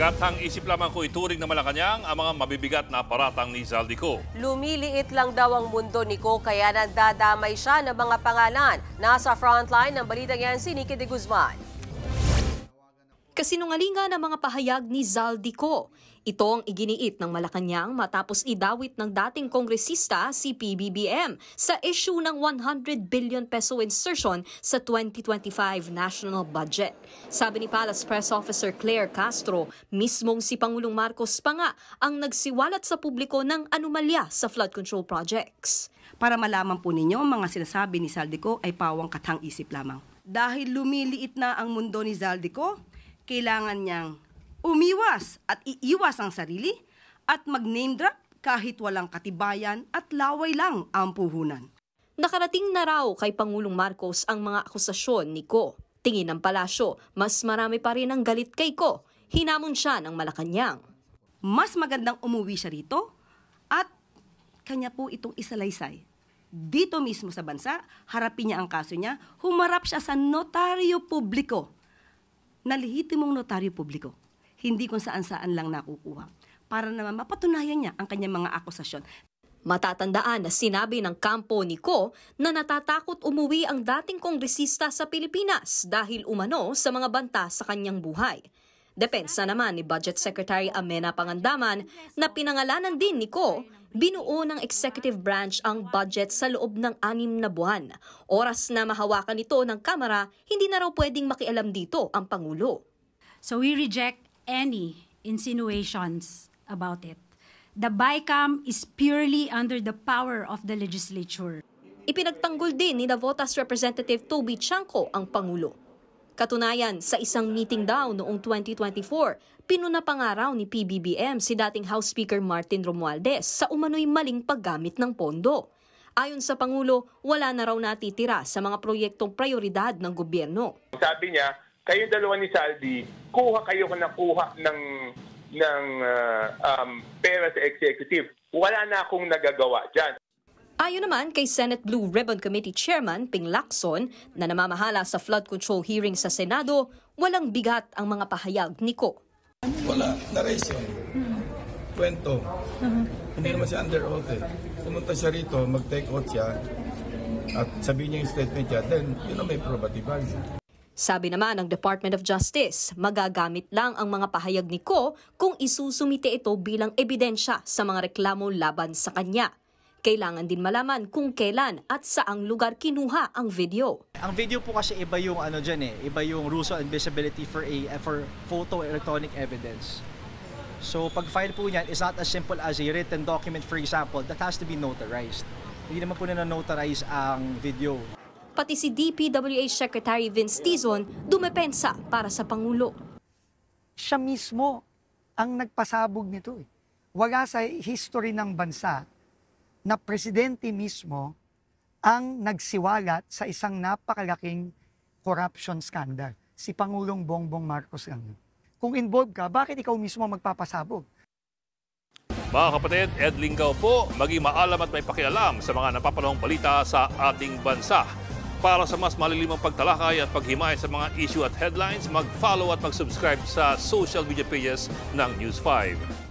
Katang-isip lamang ko ituring na Malacanang ang mga mabibigat na paratang ni Zaldico. Lumiliit lang daw ang mundo ni Ko kaya nandadamay siya ng mga pangalan. Nasa frontline ng balitang yan si Nikki de Guzman. Kasinungalingan ng mga pahayag ni Zaldico. Ito ang iginiit ng Malacanang matapos idawit ng dating kongresista si PBBM sa issue ng 100 billion peso insertion sa 2025 national budget. Sabi ni Palace Press Officer Claire Castro, mismong si Pangulong Marcos pa nga ang nagsiwalat sa publiko ng anomalya sa flood control projects. Para malaman po ninyo, mga sinasabi ni Zaldico ay pawang katang-isip lamang. Dahil lumiliit na ang mundo ni Zaldico, kailangan niyang umiwas at iiwas ang sarili at mag-name drop kahit walang katibayan at laway lang ang puhunan. Nakarating na raw kay Pangulong Marcos ang mga akusasyon ni Ko. Tingin ng palasyo, mas marami pa rin ang galit kay Ko. Hinamon siya ng Malacanang. Mas magandang umuwi siya rito at kanya po itong isalaysay. Dito mismo sa bansa, harapin niya ang kaso niya, humarap siya sa notaryo publiko. Nalihitimong notaryo publiko. Hindi kung saan-saan lang nakukuha. Para naman mapatunayan niya ang kanyang mga akusasyon. Matatandaan na sinabi ng kampo ni Ko na natatakot umuwi ang dating kongresista sa Pilipinas dahil umano sa mga banta sa kanyang buhay. Depensa naman ni Budget Secretary Amenah Pangandaman na pinangalanan din ni Ko, binuo ng executive branch ang budget sa loob ng 6 na buwan. Oras na mahawakan ito ng Kamara, hindi na raw pwedeng makialam dito ang Pangulo. So we reject any insinuations about it. The BICAM is purely under the power of the legislature. Ipinagtanggol din ni Navotas Representative Toby Chanco ang Pangulo. Katunayan, sa isang meeting daw noong 2024, pinuna pa nga raw ni PBBM si dating House Speaker Martin Romualdez sa umano'y maling paggamit ng pondo. Ayon sa Pangulo, wala na raw natitira sa mga proyektong prioridad ng gobyerno. Sabi niya, kayo dalawa ni Saldi, kuha kayo ng pera sa executive. Wala na akong nagagawa dyan. Ayon naman kay Senate Blue Ribbon Committee Chairman Ping Lacson na namamahala sa flood control hearing sa Senado, walang bigat ang mga pahayag ni Ko. Wala, na-raise yun. Kwento. Hindi naman siya under oath eh. Pumunta siya rito, mag-take oath siya, at sabihin niya yung statement niya, then yun ang may probative value. Sabi naman ng Department of Justice, magagamit lang ang mga pahayag ni Ko kung isusumite ito bilang ebidensya sa mga reklamo laban sa kanya. Kailangan din malaman kung kailan at saang lugar kinuha ang video. Ang video po kasi iba yung iba yung rules on admissibility for photo electronic evidence. So pag file po niyan is not as simple as a written document, for example, that has to be notarized. Hindi naman po na-notarize ang video. Pati si DPWH Secretary Vince Tizon dumepensa para sa Pangulo. Siya mismo ang nagpasabog nito. Wala sa history ng bansa na presidente mismo ang nagsiwalat sa isang napakalaking corruption scandal. Si Pangulong Bongbong Marcos lang. Kung involved ka, bakit ikaw mismo magpapasabog? Mga kapatid, Ed Lingaw po, maging maalam at may pakialam sa mga napapanahong balita sa ating bansa. Para sa mas malilimang pagtalakay at paghimay sa mga issue at headlines, mag-follow at mag-subscribe sa social media pages ng News 5.